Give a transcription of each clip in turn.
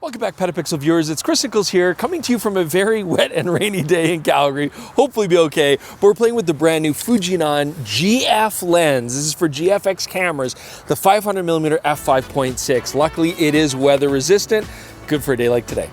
Welcome back, PetaPixel viewers. It's Chris Nichols here, coming to you from a very wet and rainy day in Calgary. Hopefully be okay. But we're playing with the brand new Fujinon GF lens. This is for GFX cameras, the 500mm f5.6. Luckily, it is weather resistant. Good for a day like today.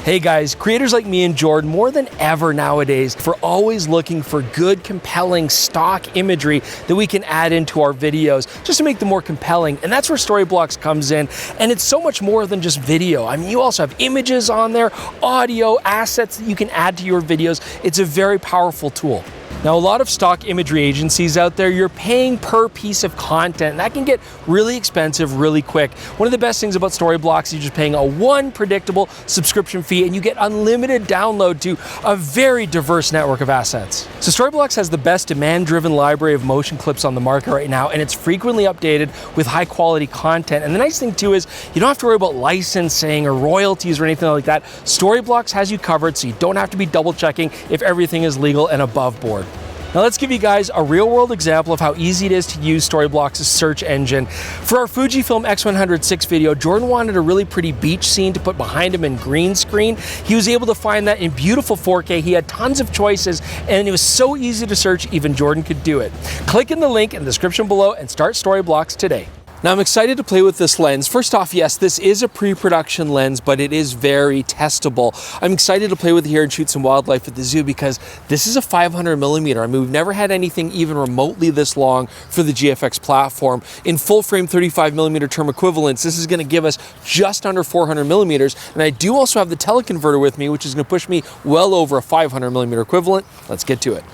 Hey guys, creators like me and Jordan, more than ever nowadays, we're always looking for good, compelling stock imagery that we can add into our videos just to make them more compelling. And that's where Storyblocks comes in. And it's so much more than just video. I mean, you also have images on there, audio, assets that you can add to your videos. It's a very powerful tool. Now, a lot of stock imagery agencies out there, you're paying per piece of content, and that can get really expensive really quick. One of the best things about Storyblocks is you're just paying one predictable subscription fee, and you get unlimited download to a very diverse network of assets. So Storyblocks has the best demand-driven library of motion clips on the market right now, and it's frequently updated with high-quality content. And the nice thing too is you don't have to worry about licensing or royalties or anything like that. Storyblocks has you covered, so you don't have to be double-checking if everything is legal and above board. Now let's give you guys a real-world example of how easy it is to use Storyblocks' search engine. For our Fujifilm X106 video, Jordan wanted a really pretty beach scene to put behind him in green screen. He was able to find that in beautiful 4K. He had tons of choices, and it was so easy to search, even Jordan could do it. Click in the link in the description below and start Storyblocks today. Now, I'm excited to play with this lens. First off, yes, this is a pre-production lens, but it is very testable. I'm excited to play with it here and shoot some wildlife at the zoo because this is a 500mm. I mean, we've never had anything even remotely this long for the GFX platform. In full frame 35mm term equivalents, this is gonna give us just under 400mm. And I do also have the Teleconverter with me, which is gonna push me well over a 500mm equivalent. Let's get to it.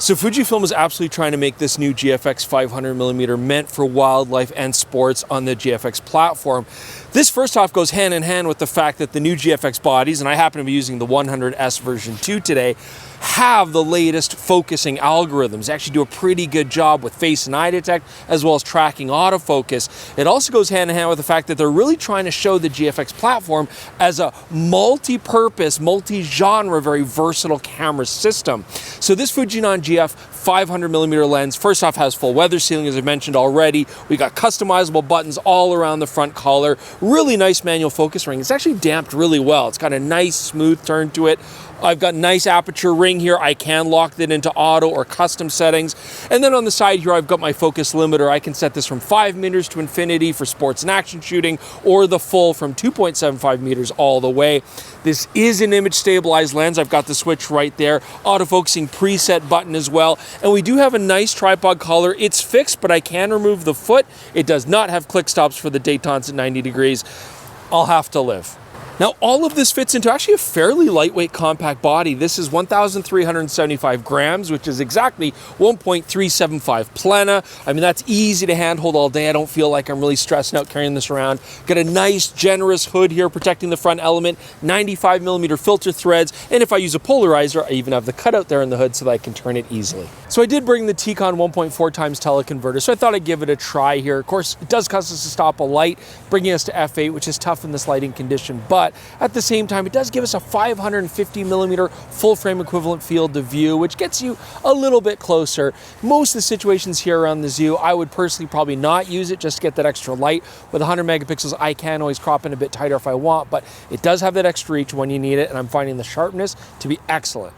So Fujifilm is absolutely trying to make this new GFX 500mm meant for wildlife and sports on the GFX platform. This first off goes hand in hand with the fact that the new GFX bodies, and I happen to be using the 100S version 2 today, have the latest focusing algorithms. They actually do a pretty good job with face and eye detect as well as tracking autofocus. It also goes hand in hand with the fact that they're really trying to show the GFX platform as a multi-purpose, multi-genre, very versatile camera system. So this Fujinon GF 500mm lens, first off, has full weather sealing, as I mentioned already. We got customizable buttons all around the front collar. Really nice manual focus ring. It's actually damped really well. It's got a nice smooth turn to it. I've got nice aperture ring here. I can lock it into auto or custom settings. And then on the side here, I've got my focus limiter. I can set this from 5 meters to infinity for sports and action shooting, or the full from 2.75 meters all the way. This is an image stabilized lens. I've got the switch right there. Autofocusing preset button as well. And we do have a nice tripod collar. It's fixed, but I can remove the foot. It does not have click stops for the détente at 90 degrees. I'll have to live. Now, all of this fits into actually a fairly lightweight compact body. This is 1,375 grams, which is exactly 1.375 plena. I mean, that's easy to handhold all day. I don't feel like I'm really stressing out carrying this around. Got a nice, generous hood here protecting the front element, 95mm filter threads, and if I use a polarizer, I even have the cutout there in the hood so that I can turn it easily. So I did bring the Tikon 1.4 times teleconverter, so I thought I'd give it a try here. Of course, it does cause us to stop a light, bringing us to f8, which is tough in this lighting condition, but at the same time, it does give us a 550mm full frame equivalent field of view, which gets you a little bit closer. Most of the situations here around the zoo, I would personally probably not use it just to get that extra light. With 100 megapixels, I can always crop in a bit tighter if I want, but it does have that extra reach when you need it, and I'm finding the sharpness to be excellent.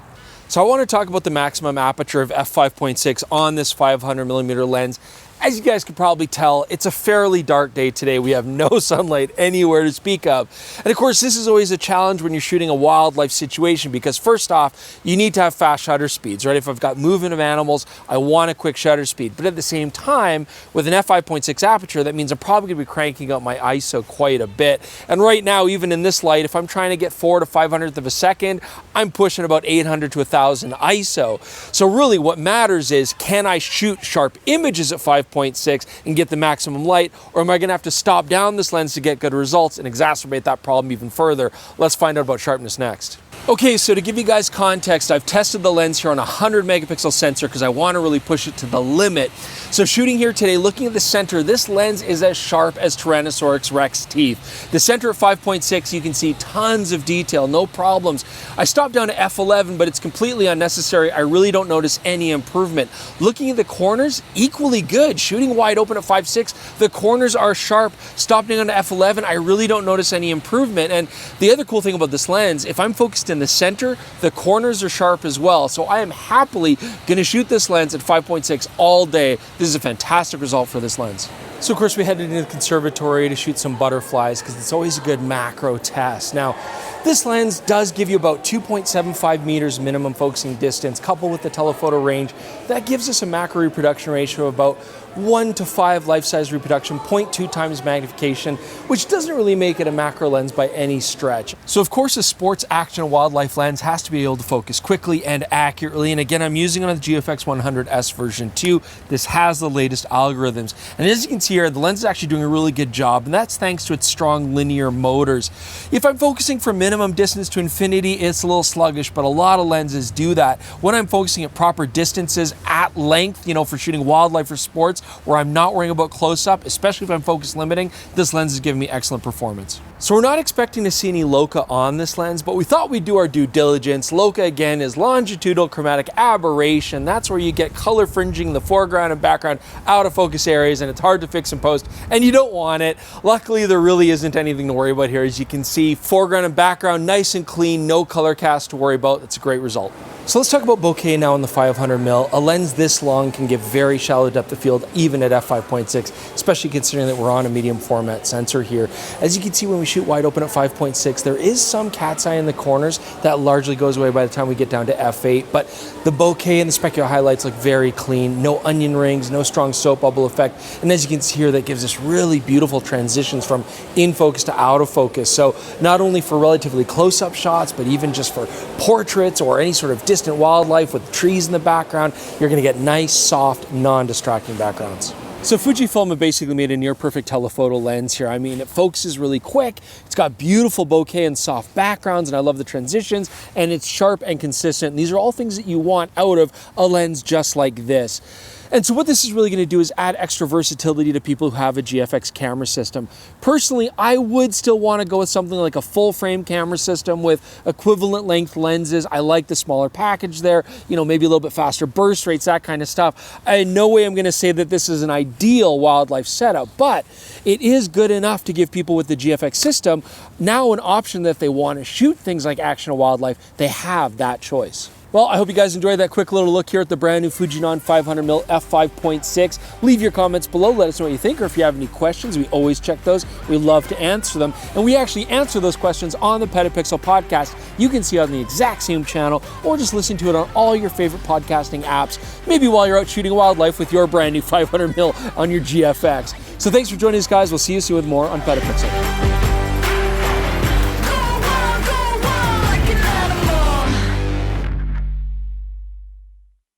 So I want to talk about the maximum aperture of f5.6 on this 500mm lens. As you guys can probably tell, it's a fairly dark day today. We have no sunlight anywhere to speak of. And of course, this is always a challenge when you're shooting a wildlife situation because first off, you need to have fast shutter speeds, right? If I've got movement of animals, I want a quick shutter speed. But at the same time, with an f5.6 aperture, that means I'm probably gonna be cranking up my ISO quite a bit. And right now, even in this light, if I'm trying to get 4 to 500th of a second, I'm pushing about 800 to 1000 ISO. So really what matters is, can I shoot sharp images at 5.6 5.6 and get the maximum light, or am I going to have to stop down this lens to get good results and exacerbate that problem even further? Let's find out about sharpness next. Okay, so to give you guys context, I've tested the lens here on a 100 megapixel sensor because I want to really push it to the limit. So shooting here today, looking at the center, this lens is as sharp as Tyrannosaurus Rex teeth. The center at 5.6, you can see tons of detail, no problems. I stopped down to f11, but it's completely unnecessary. I really don't notice any improvement. Looking at the corners, equally good. Shooting wide open at 5.6, the corners are sharp. Stopping down to f11, I really don't notice any improvement. And the other cool thing about this lens, if I'm focused in the center, the corners are sharp as well. So I am happily going to shoot this lens at 5.6 all day. This is a fantastic result for this lens. So of course we headed into the conservatory to shoot some butterflies because it's always a good macro test. Now, this lens does give you about 2.75 meters minimum focusing distance, coupled with the telephoto range. That gives us a macro reproduction ratio of about 1:5 life-size reproduction, 0.2 times magnification, which doesn't really make it a macro lens by any stretch. So of course a sports, action, and wildlife lens has to be able to focus quickly and accurately. And again, I'm using it on the GFX 100S version 2. This has the latest algorithms. And as you can see here, the lens is actually doing a really good job, and that's thanks to its strong linear motors. If I'm focusing from minimum distance to infinity, it's a little sluggish, but a lot of lenses do that. When I'm focusing at proper distances at length, for shooting wildlife or sports, where I'm not worrying about close-up, especially if I'm focus limiting, this lens is giving me excellent performance. So we're not expecting to see any LoCA on this lens, but we thought we'd do our due diligence. LoCA, again, is longitudinal chromatic aberration. That's where you get color fringing in the foreground and background out of focus areas, and it's hard to fix in post, and you don't want it. Luckily, there really isn't anything to worry about here. As you can see, foreground and background nice and clean, no color cast to worry about. It's a great result. So let's talk about bokeh now on the 500mm. A lens this long can give very shallow depth of field, even at f5.6, especially considering that we're on a medium format sensor here. As you can see, when we shoot wide open at 5.6, there is some cat's eye in the corners. That largely goes away by the time we get down to f8, but the bokeh and the specular highlights look very clean. No onion rings, no strong soap bubble effect. And as you can see here, that gives us really beautiful transitions from in focus to out of focus. So not only for relatively close-up shots, but even just for portraits or any sort of distant wildlife with trees in the background, you're going to get nice, soft, non-distracting backgrounds. So Fujifilm have basically made a near perfect telephoto lens here. I mean, it focuses really quick, it's got beautiful bokeh and soft backgrounds, and I love the transitions, and it's sharp and consistent. And these are all things that you want out of a lens just like this. And so what this is really going to do is add extra versatility to people who have a GFX camera system. Personally, I would still want to go with something like a full frame camera system with equivalent length lenses. I like the smaller package there, maybe a little bit faster burst rates, that kind of stuff. In no way I'm going to say that this is an ideal wildlife setup, but it is good enough to give people with the GFX system now an option that if they want to shoot things like action or wildlife, they have that choice. Well, I hope you guys enjoyed that quick little look here at the brand new Fujinon 500mm f5.6. Leave your comments below, let us know what you think, or if you have any questions, we always check those. We love to answer them, and we actually answer those questions on the PetaPixel podcast. You can see it on the exact same channel, or just listen to it on all your favorite podcasting apps, maybe while you're out shooting wildlife with your brand new 500mm on your GFX. So thanks for joining us, guys. We'll see you soon with more on PetaPixel.